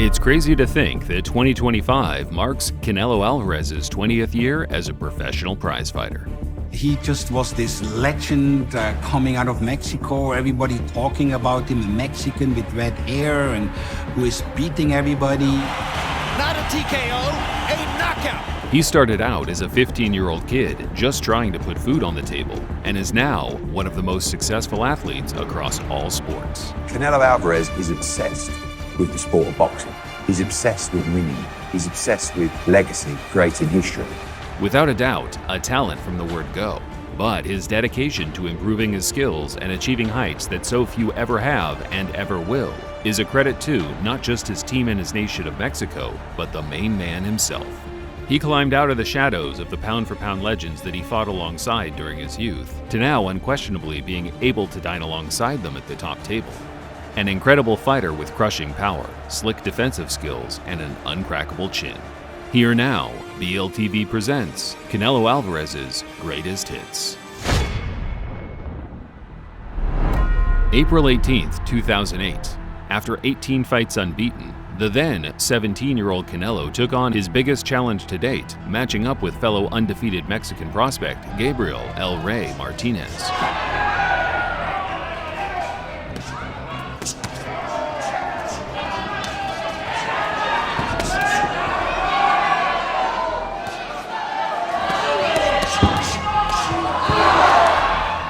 It's crazy to think that 2025 marks Canelo Alvarez's 20th year as a professional prizefighter. He just was this legend coming out of Mexico, everybody talking about him, a Mexican with red hair and who is beating everybody. Not a TKO, a knockout. He started out as a 15-year-old kid just trying to put food on the table and is now one of the most successful athletes across all sports. Canelo Alvarez is obsessed with the sport of boxing. He's obsessed with winning. He's obsessed with legacy, creating history. Without a doubt, a talent from the word go. But his dedication to improving his skills and achieving heights that so few ever have and ever will is a credit to not just his team and his nation of Mexico, but the main man himself. He climbed out of the shadows of the pound-for-pound legends that he fought alongside during his youth, to now unquestionably being able to dine alongside them at the top table. An incredible fighter with crushing power, slick defensive skills, and an uncrackable chin. Here now, BLTV presents Canelo Alvarez's Greatest Hits. April 18, 2008. After 18 fights unbeaten, the then 17-year-old Canelo took on his biggest challenge to date, matching up with fellow undefeated Mexican prospect Gabriel El Rey Martinez.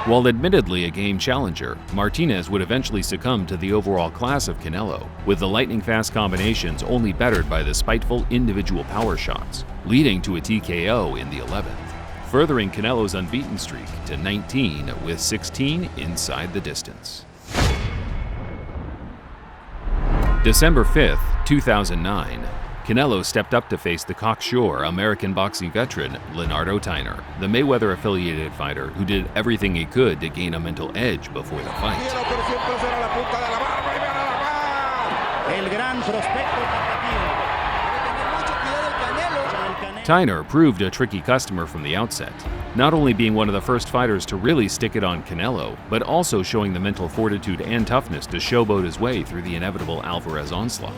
While admittedly a game challenger, Martinez would eventually succumb to the overall class of Canelo, with the lightning-fast combinations only bettered by the spiteful individual power shots, leading to a TKO in the 11th, furthering Canelo's unbeaten streak to 19 with 16 inside the distance. December 5, 2009. Canelo stepped up to face the cocksure American boxing veteran Leonardo Tyner, the Mayweather-affiliated fighter who did everything he could to gain a mental edge before the fight. Tyner proved a tricky customer from the outset, not only being one of the first fighters to really stick it on Canelo, but also showing the mental fortitude and toughness to showboat his way through the inevitable Alvarez onslaught.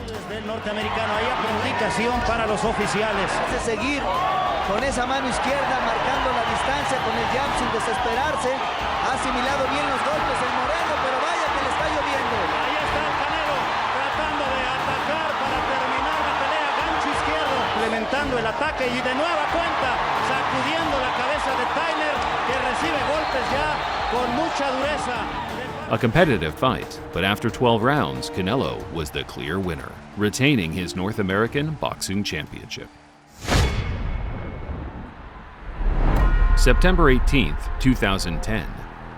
El ataque y de nueva cuenta sacudiendo la cabeza de Tyner, que recibe golpes ya con mucha dureza. A competitive fight, but after 12 rounds, Canelo was the clear winner, retaining his North American Boxing Championship. September 18, 2010.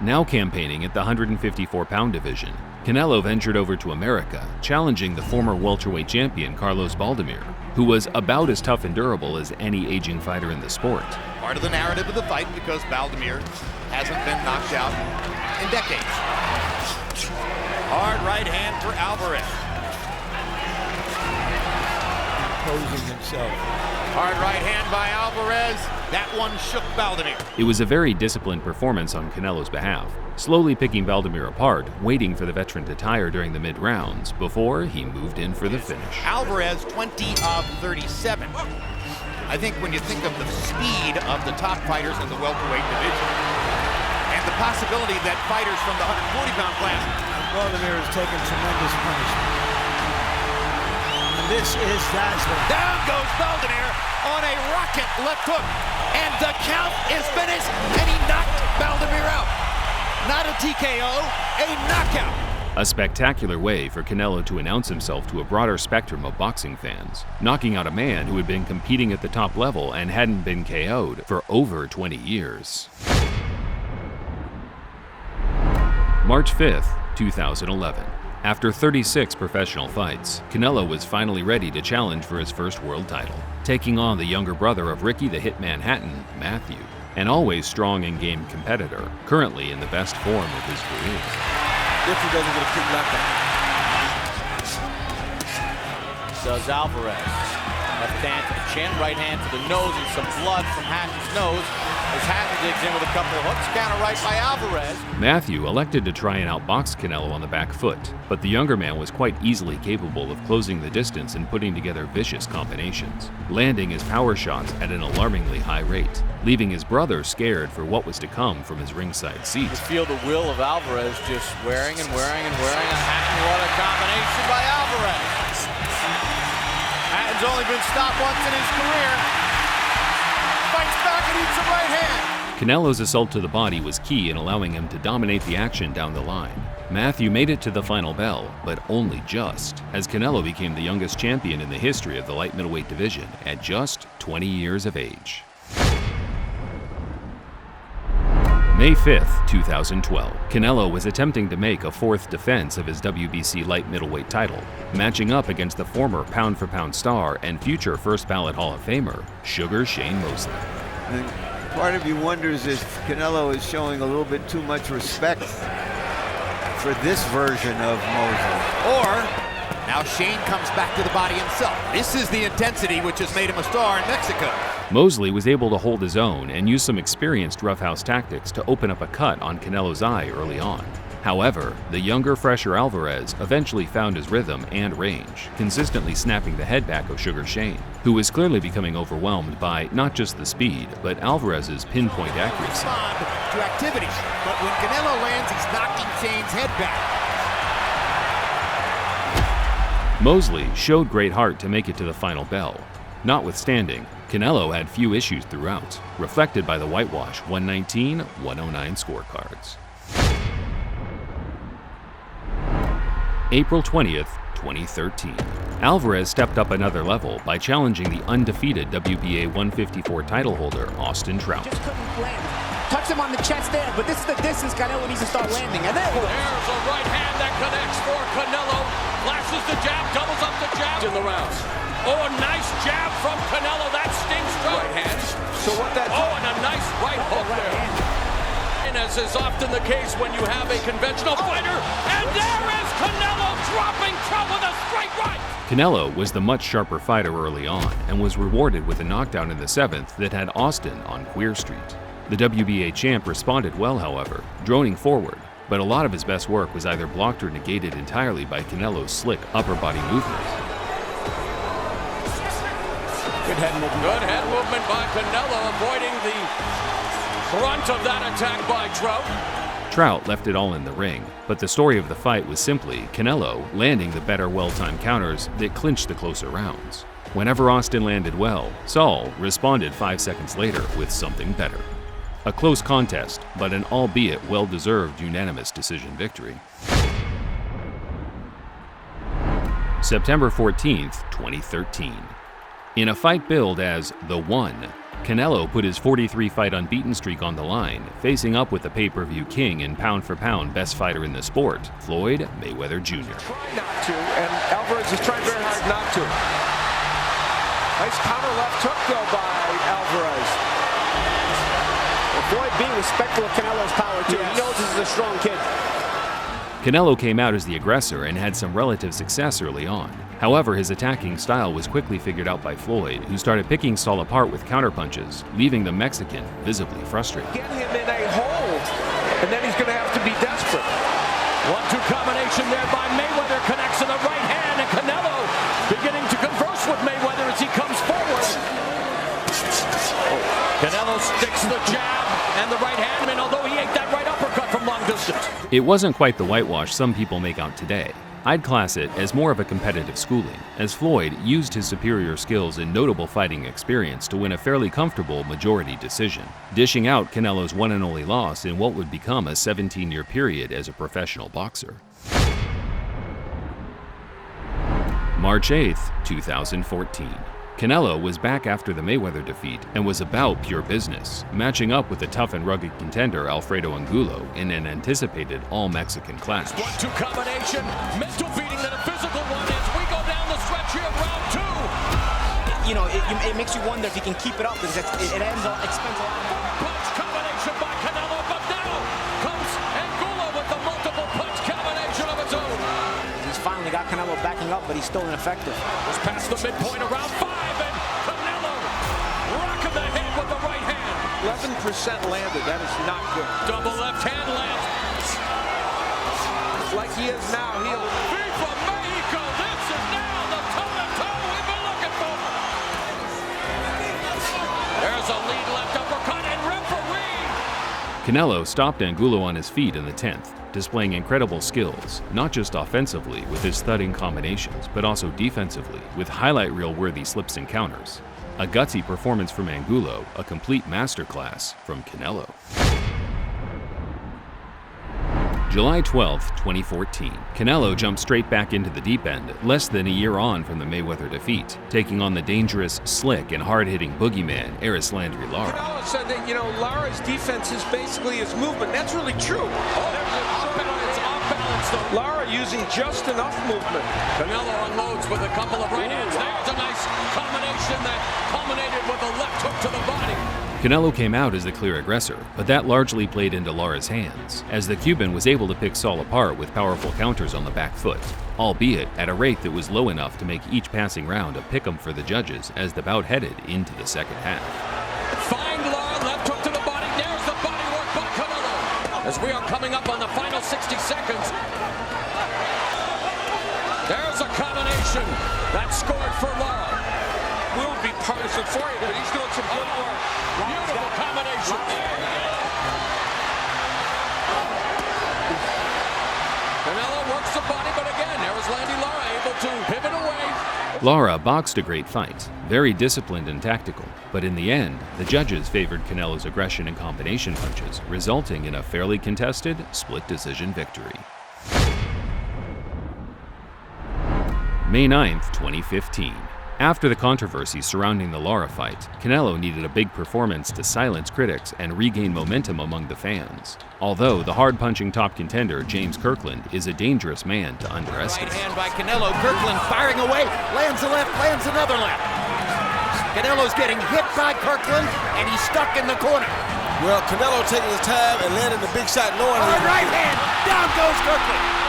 Now campaigning at the 154-pound division, Canelo ventured over to America, challenging the former welterweight champion Carlos Baldomir, who was about as tough and durable as any aging fighter in the sport. Part of the narrative of the fight because Baldomir hasn't been knocked out in decades. Hard right hand for Alvarez. Imposing himself. Hard right hand by Alvarez. That one shook Baldomir. It was a very disciplined performance on Canelo's behalf, slowly picking Baldomir apart, waiting for the veteran to tire during the mid-rounds before he moved in for the finish. Alvarez 20 of 37. I think when you think of the speed of the top fighters in the welterweight division and the possibility that fighters from the 140-pound class. Baldomir has taken tremendous punishment. And this is dazzling. Down goes Baldomir on a rocket left hook. And the count is finished, and he knocked Baldomir out. Not a TKO, a knockout. A spectacular way for Canelo to announce himself to a broader spectrum of boxing fans, knocking out a man who had been competing at the top level and hadn't been KO'd for over 20 years. March 5, 2011. After 36 professional fights, Canelo was finally ready to challenge for his first world title, taking on the younger brother of Ricky the Hitman Hatton, Matthew, an always strong and game competitor, currently in the best form of his career. If he doesn't get a kick knockdown. Does Alvarez. Left hand to the chin, right hand to the nose, and some blood from Hatton's nose as Hatton digs in with a couple of hooks. Counter right by Alvarez. Matthew elected to try and outbox Canelo on the back foot, but the younger man was quite easily capable of closing the distance and putting together vicious combinations, landing his power shots at an alarmingly high rate, leaving his brother scared for what was to come from his ringside seat. You feel the will of Alvarez just wearing and wearing and wearing on Hatton. What a combination by Alvarez. Hatton's only been stopped once in his career. Fights back and eats a right hand. Canelo's assault to the body was key in allowing him to dominate the action down the line. Matthew made it to the final bell, but only just, as Canelo became the youngest champion in the history of the light middleweight division at just 20 years of age. May 5th, 2012, Canelo was attempting to make a fourth defense of his WBC light middleweight title, matching up against the former pound-for-pound star and future first ballot Hall of Famer, Sugar Shane Mosley. And part of you wonders if Canelo is showing a little bit too much respect for this version of Mosley. Or, now Shane comes back to the body himself. This is the intensity which has made him a star in Mexico. Mosley was able to hold his own and use some experienced roughhouse tactics to open up a cut on Canelo's eye early on. However, the younger, fresher Alvarez eventually found his rhythm and range, consistently snapping the head back of Sugar Shane, who was clearly becoming overwhelmed by not just the speed, but Alvarez's pinpoint accuracy. To activities, but when Canelo lands, he's knocking Shane's head back. Mosley showed great heart to make it to the final bell. Notwithstanding, Canelo had few issues throughout, reflected by the whitewash 119-109 scorecards. April 20th, 2013. Alvarez stepped up another level by challenging the undefeated WBA 154 title holder Austin Trout. Just couldn't land. Touch him on the chest there, but this is the distance Canelo needs to start landing. And there's a right hand that connects for Canelo. Flashes the jab, doubles up the jab in the rounds. Oh, a nice jab from Canelo. That stings Trout. Right hand. So what that? Oh, and a nice right hook there. And as is often the case when you have a conventional fighter, and there is Canelo dropping Trout with a straight right. Canelo was the much sharper fighter early on and was rewarded with a knockdown in the 7th that had Austin on Queer Street. The WBA champ responded well, however, droning forward, but a lot of his best work was either blocked or negated entirely by Canelo's slick upper body movement. Good head movement. Good head movement by Canelo, avoiding the brunt of that attack by Trout. Trout left it all in the ring, but the story of the fight was simply Canelo landing the better well-timed counters that clinched the closer rounds. Whenever Austin landed well, Saul responded 5 seconds later with something better. A close contest, but an albeit well-deserved unanimous decision victory. September 14th, 2013. In a fight billed as The One, Canelo put his 43-fight unbeaten streak on the line, facing up with the pay-per-view king and pound-for-pound best fighter in the sport, Floyd Mayweather Jr. Trying not to, and Alvarez is trying very hard not to. Nice counter left hook, though, by Alvarez. Well, Floyd being respectful of Canelo's power, too. Yes. He knows this is a strong kid. Canelo came out as the aggressor and had some relative success early on. However, his attacking style was quickly figured out by Floyd, who started picking Saul apart with counterpunches, leaving the Mexican visibly frustrated. Get him in a hold, and then he's going to have to be desperate. 1-2 combination there by Mayweather, connects to the right hand, and Canelo beginning to converse with Mayweather as he comes forward. Canelo sticks the jab and the right hand, and although he ate that right uppercut from long distance. It wasn't quite the whitewash some people make out today. I'd class it as more of a competitive schooling, as Floyd used his superior skills and notable fighting experience to win a fairly comfortable majority decision, dishing out Canelo's one and only loss in what would become a 17-year period as a professional boxer. March 8th, 2014. Canelo was back after the Mayweather defeat and was about pure business, matching up with the tough and rugged contender Alfredo Angulo in an anticipated all-Mexican clash. 1-2 combination, mental beating than a physical one as we go down the stretch here, round 2. You know, it makes you wonder if he can keep it up because it expends a lot. Punch combination by Canelo, but now comes Angulo with the multiple punch combination of its own. He's finally got Canelo backing up, but he's still ineffective. Was past the midpoint of round 5, and Canelo rocking the head with the right hand. 11% landed. That is not good. Double left hand lands. Like he is now. He'll Viva Mexico! This is now the toe-to-toe we've been looking for. There's a lead left uppercut and referee. Canelo stopped Angulo on his feet in the 10th, displaying incredible skills, not just offensively with his thudding combinations, but also defensively with highlight reel-worthy slips and counters. A gutsy performance from Angulo, a complete masterclass from Canelo. July 12, 2014, Canelo jumped straight back into the deep end, less than a year on from the Mayweather defeat, taking on the dangerous, slick, and hard-hitting boogeyman Landry Lara. Canelo said that, Lara's defense is basically his movement. That's really true. It's off balance though. Lara using just enough movement. Canelo unloads with a couple of right hands. There's a nice combination that culminated with a left hook to the body. Canelo came out as the clear aggressor, but that largely played into Lara's hands, as the Cuban was able to pick Saul apart with powerful counters on the back foot, albeit at a rate that was low enough to make each passing round a pick'em for the judges as the bout headed into the second half. Find Lara, left hook to the body. There's the body work by Canelo. As we are coming up on the final 60 seconds. There's a combination that scored for Lara. Will be partisan for you, but he's doing some good work. Beautiful combination. Canelo works the body, but again, there was Lara able to pivot away. Lara boxed a great fight, very disciplined and tactical, but in the end, the judges favored Canelo's aggression and combination punches, resulting in a fairly contested, split decision victory. May 9th, 2015. After the controversy surrounding the Lara fight, Canelo needed a big performance to silence critics and regain momentum among the fans. Although the hard-punching top contender James Kirkland is a dangerous man to underestimate. Right hand by Canelo. Kirkland firing away, lands a left, lands another left. Canelo's getting hit by Kirkland, and he's stuck in the corner. Well, Canelo taking his time and landing the big shot knowing right hand, down goes Kirkland.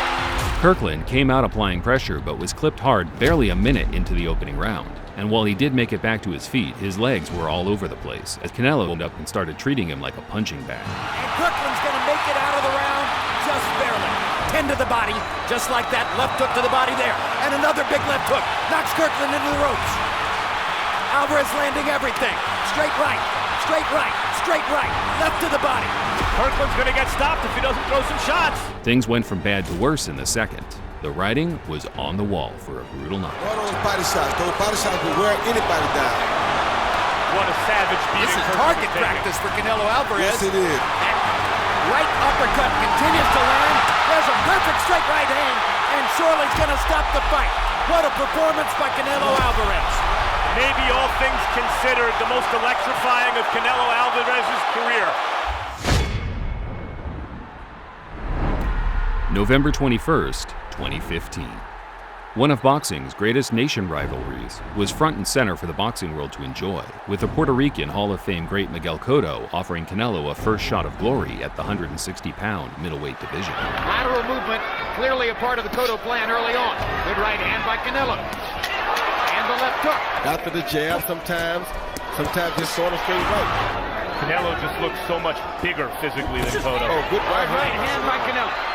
Kirkland came out applying pressure but was clipped hard barely a minute into the opening round. And while he did make it back to his feet, his legs were all over the place as Canelo opened up and started treating him like a punching bag. And Kirkland's going to make it out of the round just barely. 10 to the body, just like that. Left hook to the body there. And another big left hook. Knocks Kirkland into the ropes. Alvarez landing everything. Straight right, straight right, straight right. Left to the body. Kirkland's going to get stopped if he doesn't throw some shots. Things went from bad to worse in the second. The writing was on the wall for a brutal knockout. All those body shots will wear anybody down. What a savage beating. This is target practice for Canelo Alvarez. Yes, it is. Right uppercut continues to land. There's a perfect straight right hand, and surely's going to stop the fight. What a performance by Canelo Alvarez. Maybe all things considered, the most electrifying of Canelo Alvarez's career. November 21st, 2015. One of boxing's greatest nation rivalries was front and center for the boxing world to enjoy, with the Puerto Rican Hall of Fame great Miguel Cotto offering Canelo a first shot of glory at the 160-pound middleweight division. Lateral movement, clearly a part of the Cotto plan early on. Good right hand by Canelo. And the left hook. After the jab, sometimes just sort of straight right. Canelo just looks so much bigger physically than Cotto. Oh, good right Right hand by Canelo.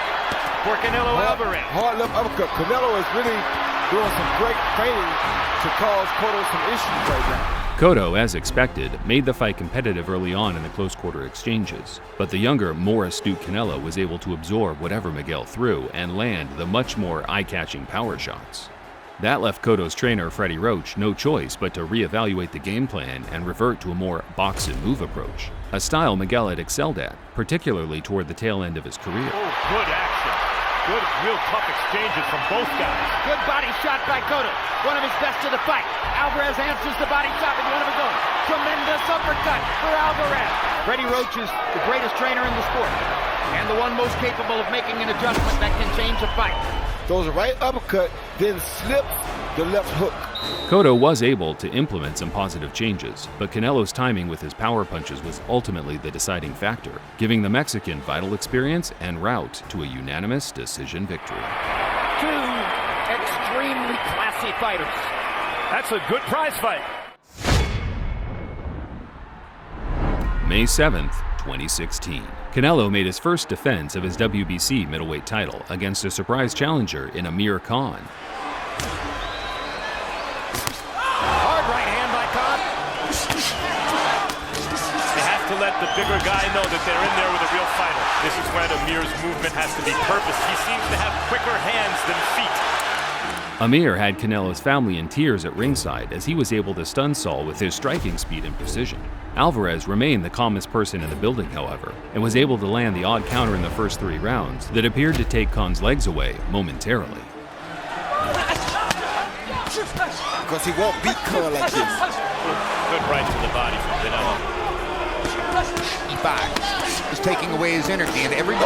For Canelo Alvarez. Hard left uppercut. Canelo is really doing some great training to cause Cotto some issues right now. Cotto, as expected, made the fight competitive early on in the close quarter exchanges, but the younger, more astute Canelo was able to absorb whatever Miguel threw and land the much more eye-catching power shots. That left Cotto's trainer, Freddie Roach, no choice but to reevaluate the game plan and revert to a more box and move approach, a style Miguel had excelled at, particularly toward the tail end of his career. Oh, good action. Good, real tough exchanges from both guys. Good body shot by Cotto. One of his best of the fight. Alvarez answers the body shot with one of his own. Tremendous uppercut for Alvarez. Freddie Roach is the greatest trainer in the sport, and the one most capable of making an adjustment that can change a fight. Throws a right uppercut, then slips the left hook. Cotto was able to implement some positive changes, but Canelo's timing with his power punches was ultimately the deciding factor, giving the Mexican vital experience and route to a unanimous decision victory. 2 extreme UFC fighters. That's a good prize fight. May 7th, 2016. Canelo made his first defense of his WBC middleweight title against a surprise challenger in Amir Khan. Hard right hand by Khan. They have to let the bigger guy know that they're in there with a real fighter. This is when Amir's movement has to be purposed. He seems to have quicker hands than feet. Amir had Canelo's family in tears at ringside as he was able to stun Saul with his striking speed and precision. Alvarez remained the calmest person in the building, however, and was able to land the odd counter in the first 3 rounds that appeared to take Khan's legs away momentarily. Because he won't beat Khan like this. Good right to the body from Canelo. He's taking away his energy, and every... Right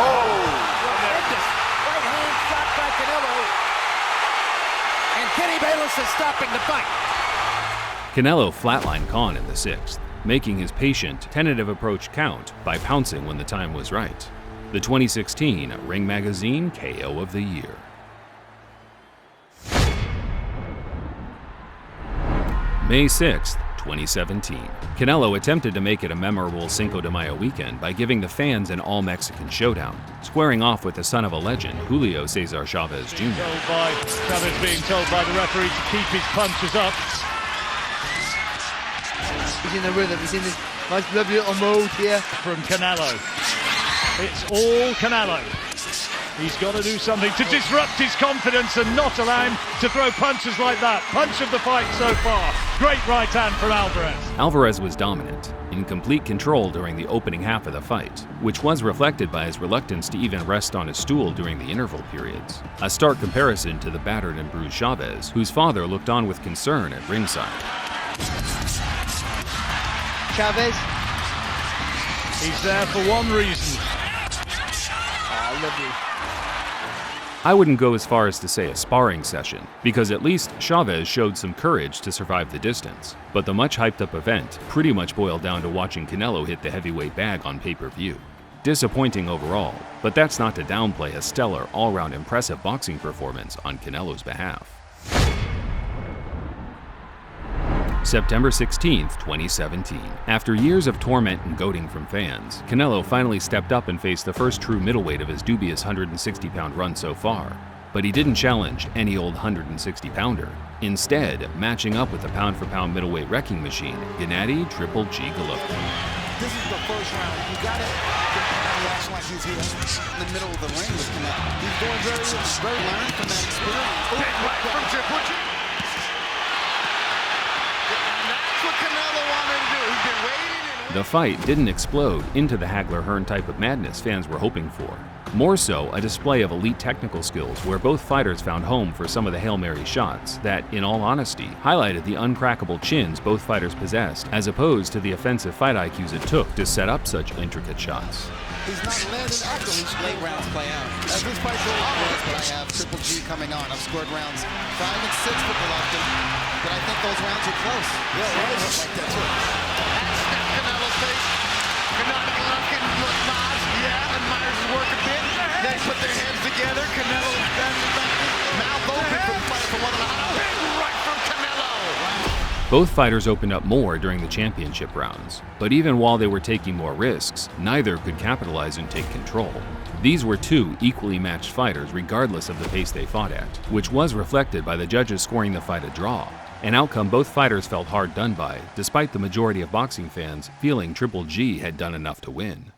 hand shot by Canelo. And Kenny Bayless is stopping the fight. Canelo flatlined Khan in the 6th, making his patient, tentative approach count by pouncing when the time was right. The 2016 Ring Magazine KO of the Year. May 6th, 2017. Canelo attempted to make it a memorable Cinco de Mayo weekend by giving the fans an all-Mexican showdown, squaring off with the son of a legend, Julio Cesar Chavez Jr. Chavez being told by the referee to keep his punches up. He's in the rhythm, he's in this nice lovely little mode here. From Canelo. It's all Canelo. He's got to do something to disrupt his confidence and not allow him to throw punches like that. Punch of the fight so far. Great right hand from Alvarez. Alvarez was dominant, in complete control during the opening half of the fight, which was reflected by his reluctance to even rest on his stool during the interval periods. A stark comparison to the battered and bruised Chavez, whose father looked on with concern at ringside. Chavez. He's there for one reason. Oh, lovely. I wouldn't go as far as to say a sparring session, because at least Chavez showed some courage to survive the distance. But the much hyped up event pretty much boiled down to watching Canelo hit the heavyweight bag on pay-per-view. Disappointing overall, but that's not to downplay a stellar, all-round impressive boxing performance on Canelo's behalf. September 16th, 2017. After years of torment and goading from fans, Canelo finally stepped up and faced the first true middleweight of his dubious 160-pound run so far. But he didn't challenge any old 160-pounder. Instead, matching up with the pound-for-pound middleweight wrecking machine, Gennady Triple G Golovkin. This is the first round. You got it. Last like he's here in the middle of the ring with Canelo. He's doing very learned from that experience. Right from Triple G. What Canelo wanted to do. He's been waiting. The fight didn't explode into the Hagler-Hearn type of madness fans were hoping for. More so, a display of elite technical skills where both fighters found home for some of the Hail Mary shots that, in all honesty, highlighted the uncrackable chins both fighters possessed, as opposed to the offensive fight IQs it took to set up such intricate shots. He's not landing after these late rounds play out. As this fight goes on, but I have Triple G coming on. I've scored rounds 5 and 6 for Golovkin, but I think those rounds are close. Yeah, right. Like that too. That's Canelo's face. Canelo and Golovkin look nods. Yeah, admires his work a bit. They put their hands together. Canelo is mouth open for the fight for one of the big right from Canelo. Both fighters opened up more during the championship rounds, but even while they were taking more risks, neither could capitalize and take control. These were two equally matched fighters regardless of the pace they fought at, which was reflected by the judges scoring the fight a draw, an outcome both fighters felt hard done by, despite the majority of boxing fans feeling Triple G had done enough to win.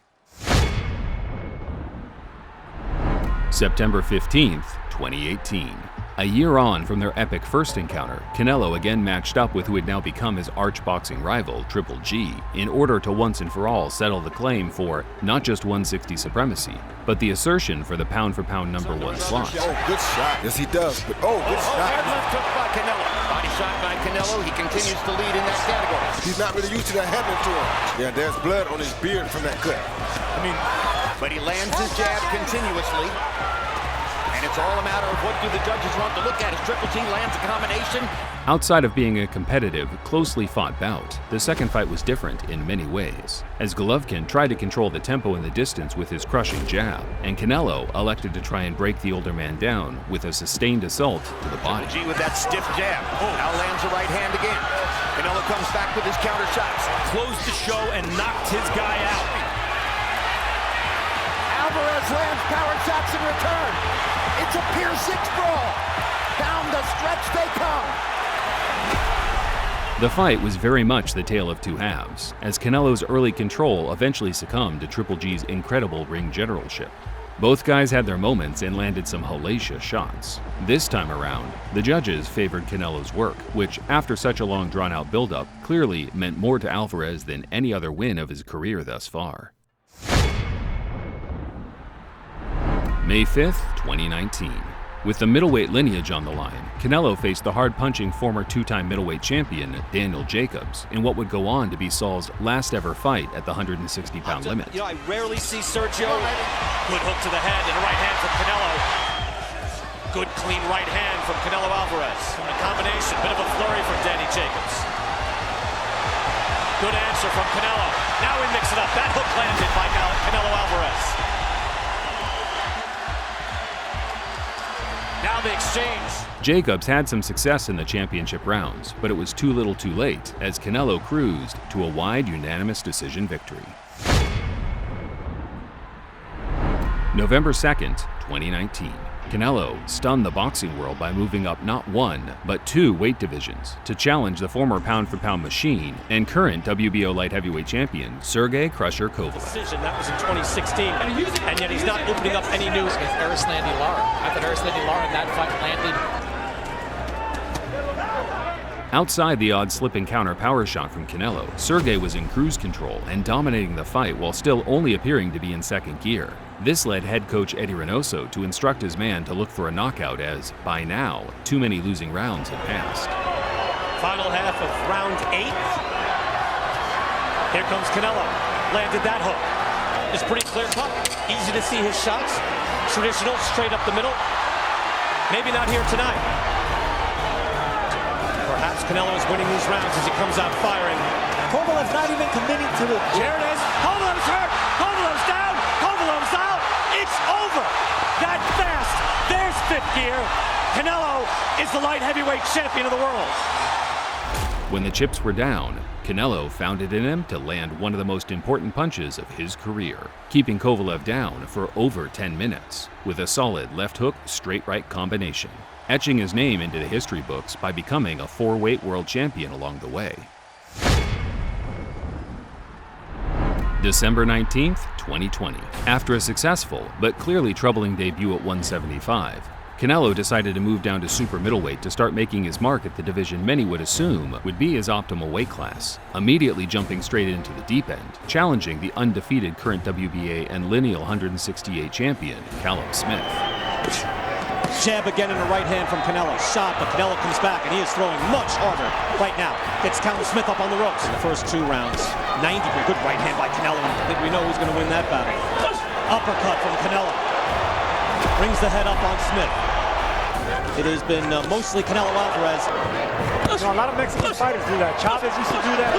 September 15th, 2018. A year on from their epic first encounter, Canelo again matched up with who had now become his arch-boxing rival, Triple G, in order to once and for all settle the claim for not just 160 supremacy, but the assertion for the pound-for-pound #1 slot. Oh, good shot. Yes, he does. But good shot. Hard left hook by Canelo. Body shot by Canelo. He continues to lead in that category. He's not really used to that happening to him. Yeah, there's blood on his beard from that cut. But he lands his jab continuously. And it's It's all a matter of what do the judges want to look at. As Triple G lands a combination. Outside of being a competitive, closely fought bout, the second fight was different in many ways, as Golovkin tried to control the tempo and the distance with his crushing jab, and Canelo elected to try and break the older man down with a sustained assault to the body. Triple G with that stiff jab. Now lands a right hand again. Canelo comes back with his counter shots. Closed the show and knocked his guy out. Alvarez lands power shots in return. It's a Pier 6 brawl. Down the stretch they come. The fight was very much the tale of two halves, as Canelo's early control eventually succumbed to Triple G's incredible ring generalship. Both guys had their moments and landed some hellacious shots. This time around, the judges favored Canelo's work, which, after such a long drawn-out build-up, clearly meant more to Alvarez than any other win of his career thus far. May 5th, 2019. With the middleweight lineage on the line, Canelo faced the hard-punching former two-time middleweight champion Daniel Jacobs in what would go on to be Saul's last ever fight at the 160-pound limit. You know, I rarely see Sergio. Good hook to the head and a right hand from Canelo. Good clean right hand from Canelo Alvarez. A combination, bit of a flurry from Danny Jacobs. Good answer from Canelo. Now we mix it up. That hook landed by Canelo Alvarez. Now the exchange. Jacobs had some success in the championship rounds, but it was too little too late as Canelo cruised to a wide unanimous decision victory. November 2nd, 2019. Canelo stunned the boxing world by moving up not one, but two weight divisions to challenge the former pound-for-pound machine and current WBO light heavyweight champion, Sergey "Crusher" Kovalev. That was in 2016, and yet he's not opening up any news against Erislandy Lara. I thought Erislandy Lara in that fight landed. Outside the odd-slipping counter power shot from Canelo, Sergey was in cruise control and dominating the fight while still only appearing to be in second gear. This led head coach Eddie Reynoso to instruct his man to look for a knockout as, by now, too many losing rounds had passed. Final half of round 8. Here comes Canelo. Landed that hook. It's pretty clear cut. Easy to see his shots. Traditional, straight up the middle. Maybe not here tonight. Perhaps Canelo is winning these rounds as he comes out firing. Kovalev's not even committing to the... Here it is. Kovalev's hurt. Kovalev's down. Kovalev's out. It's over. That fast. There's fifth gear. Canelo is the light heavyweight champion of the world. When the chips were down, Canelo found it in him to land one of the most important punches of his career, keeping Kovalev down for over 10 minutes with a solid left hook, straight right combination, etching his name into the history books by becoming a 4-weight world champion along the way. December 19th, 2020. After a successful but clearly troubling debut at 175, Canelo decided to move down to super middleweight to start making his mark at the division many would assume would be his optimal weight class, immediately jumping straight into the deep end, challenging the undefeated current WBA and lineal 168 champion, Callum Smith. Jab again in the right hand from Canelo. Shot, but Canelo comes back, and he is throwing much harder right now. Gets Callum Smith up on the ropes in the first 2 rounds. 90, good right hand by Canelo. I think we know who's going to win that battle. Uppercut from Canelo. Brings the head up on Smith. It has been mostly Canelo Alvarez. You know, a lot of Mexican fighters do that. Chavez used to do that.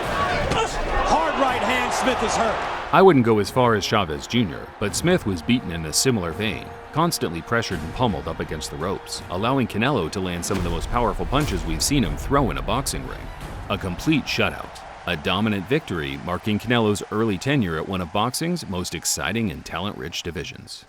Hard right hand, Smith is hurt. I wouldn't go as far as Chavez Jr., but Smith was beaten in a similar vein, constantly pressured and pummeled up against the ropes, allowing Canelo to land some of the most powerful punches we've seen him throw in a boxing ring. A complete shutout. A dominant victory marking Canelo's early tenure at one of boxing's most exciting and talent-rich divisions.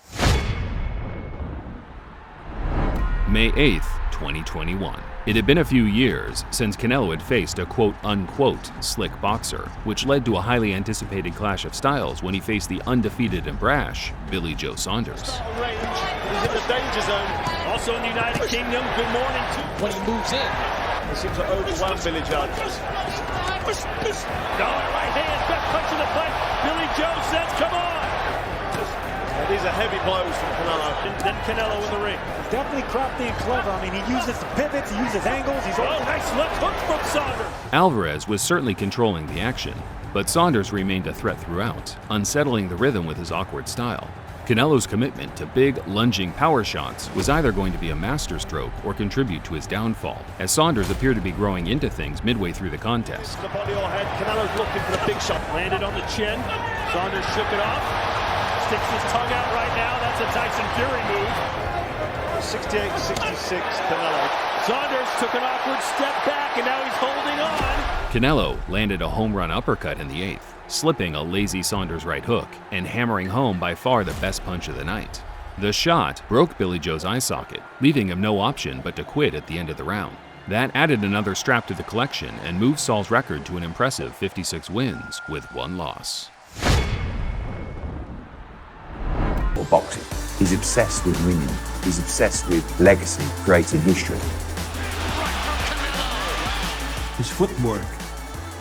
May 8th, 2021. It had been a few years since Canelo had faced a quote-unquote slick boxer, which led to a highly anticipated clash of styles when he faced the undefeated and brash Billy Joe Saunders. He's in the danger zone. Also in the United Kingdom, good morning to when he moves in. He seems to overwhelm Billy Joe. Right hand, back punch in the face. Billy Joe says, come on. These are heavy blows from Canelo. Then Canelo in the ring. He's definitely crafty and clever. I mean, he uses pivots, he uses angles. He's nice left hook from Saunders. Alvarez was certainly controlling the action, but Saunders remained a threat throughout, unsettling the rhythm with his awkward style. Canelo's commitment to big, lunging power shots was either going to be a masterstroke or contribute to his downfall, as Saunders appeared to be growing into things midway through the contest. The body or head, Canelo's looking for the big shot. Landed on the chin. Saunders shook it off. Sticks his tongue out right now. That's a Tyson Fury move. 68-66, Canelo. Saunders took an awkward step back, and now he's holding on. Canelo landed a home run uppercut in the 8th, slipping a lazy Saunders right hook and hammering home by far the best punch of the night. The shot broke Billy Joe's eye socket, leaving him no option but to quit at the end of the round. That added another strap to the collection and moved Saul's record to an impressive 56 wins with 1 loss. Boxing. He's obsessed with winning. He's obsessed with legacy, creating history. His footwork,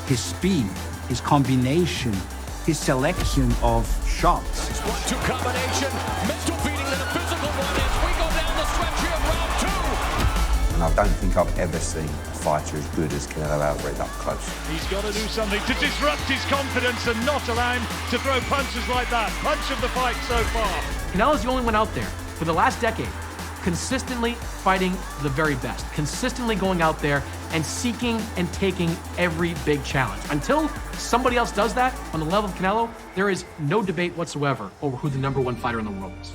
his speed, his combination, his selection of shots. 1-2 combination, mental beating and a physical one as we go down the stretch here of round 2. And I don't think I've ever seen a fighter as good as Canelo Alvarez up close. He's got to do something to disrupt his confidence and not allow him to throw punches like that. Punch of the fight so far. Canelo's the only one out there for the last decade consistently fighting the very best, consistently going out there and seeking and taking every big challenge. Until somebody else does that on the level of Canelo, there is no debate whatsoever over who the #1 fighter in the world is.